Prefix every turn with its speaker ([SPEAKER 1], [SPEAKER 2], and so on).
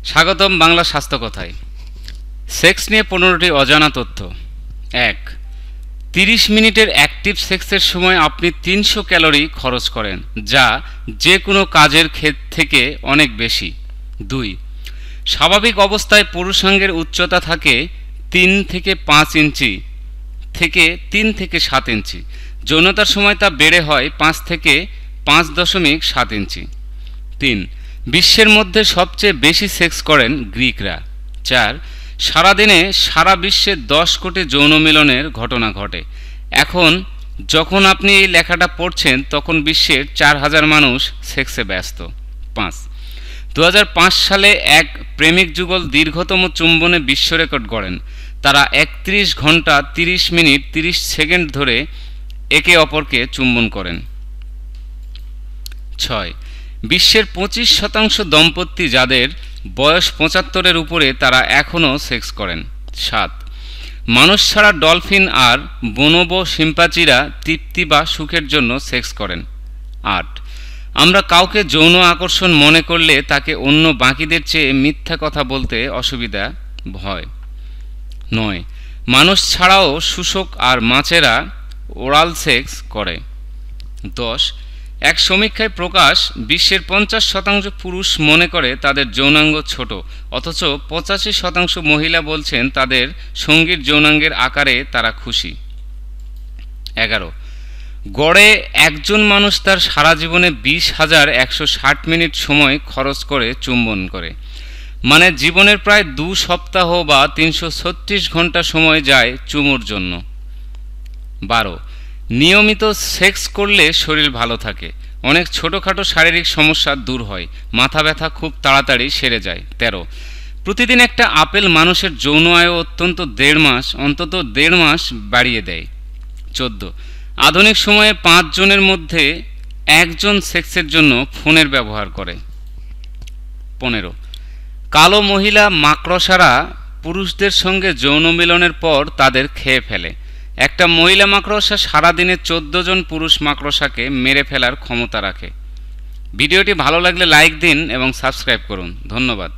[SPEAKER 1] স্বাগতম বাংলা স্বাস্থ্য কথায়। সেক্স নিয়ে 15টি অজানা তথ্য। 1. 30 মিনিটের অ্যাক্টিভ সেক্সের সময় আপনি 300 ক্যালোরি খরচ করেন, যা যে কোনো কাজের ক্ষেত্র থেকে অনেক বেশি। 2. স্বাভাবিক অবস্থায় পুরুষাঙ্গের উচ্চতা থাকে 3 থেকে 5 ইঞ্চি থেকে 3 থেকে 7 ইঞ্চি। যৌনতার সময় তা বেড়ে হয় 5 থেকে 5.7 ইঞ্চি। 3. বিশ্বের মধ্যে সবচেয়ে বেশি সেক্স করেন গ্রিকরা। 4. সারাদিনে সারা বিশ্বে 10 কোটি যৌন মিলনের ঘটনা ঘটে। এখন যখন আপনি এই লেখাটা পড়ছেন তখন বিশ্বের 4000 মানুষ সেক্সে ব্যস্ত। 5. 2005 সালে এক প্রেমিক যুগল দীর্ঘতম চুম্বনে বিশ্ব রেকর্ড গড়েন। তারা 31 ঘন্টা 30 মিনিট 30 সেকেন্ড ধরে একে অপরকে চুম্বন করেন। 6. বিশ্বের 25% দম্পতি যাদের বয়স 75-এর উপরে তারা এখনও সেক্স করেন। 7. মানুষ ছাড়া ডলফিন আর বনবো শিম্পাঞ্জিরা তৃপ্তি বা সুখের জন্য সেক্স করেন। 8. আমরা কাউকে যৌন আকর্ষণ মনে করলে তাকে অন্য বাকিদের চেয়ে মিথ্যা কথা বলতে অসুবিধা হয়। 9. মানুষ ছাড়াও শুষ্ক আর মাছেরা ওরাল সেক্স করে। 10. এক সমীক্ষায় প্রকাশ, বিশ্বের 50% পুরুষ মনে করে তাদের যৌনাঙ্গ ছোট, অথচ 85% মহিলা বলছেন তাদের সঙ্গীর যৌনাঙ্গের আকারে তারা খুশি। 11. গড়ে একজন মানুষ তার সারা জীবনে 20,160 মিনিট সময় খরচ করে চুম্বন করে, মানে জীবনের প্রায় 2 সপ্তাহ বা 336 ঘন্টা সময় যায় চুমুর জন্য। 12. নিয়মিত সেক্স করলে শরীর ভালো থাকে, অনেক ছোটোখাটো শারীরিক সমস্যা দূর হয়, মাথা ব্যথা খুব তাড়াতাড়ি সেরে যায়। 13. প্রতিদিন একটা আপেল মানুষের যৌন আয়ু অন্তত 1.5 মাস বাড়িয়ে দেয়। 14. আধুনিক সময়ে 5 জনের মধ্যে 1 জন সেক্সের জন্য ফোনের ব্যবহার করে। 15. কালো মহিলা মাকড়সারা পুরুষদের সঙ্গে যৌন মিলনের পর তাদের খেয়ে ফেলে। একটা মহিলা মাকড়সা সারাদিনে 14 জন পুরুষ মাকড়সাকে মেরে ফেলার ক্ষমতা রাখে। ভিডিওটি ভালো লাগলে লাইক দিন এবং সাবস্ক্রাইব করুন। ধন্যবাদ।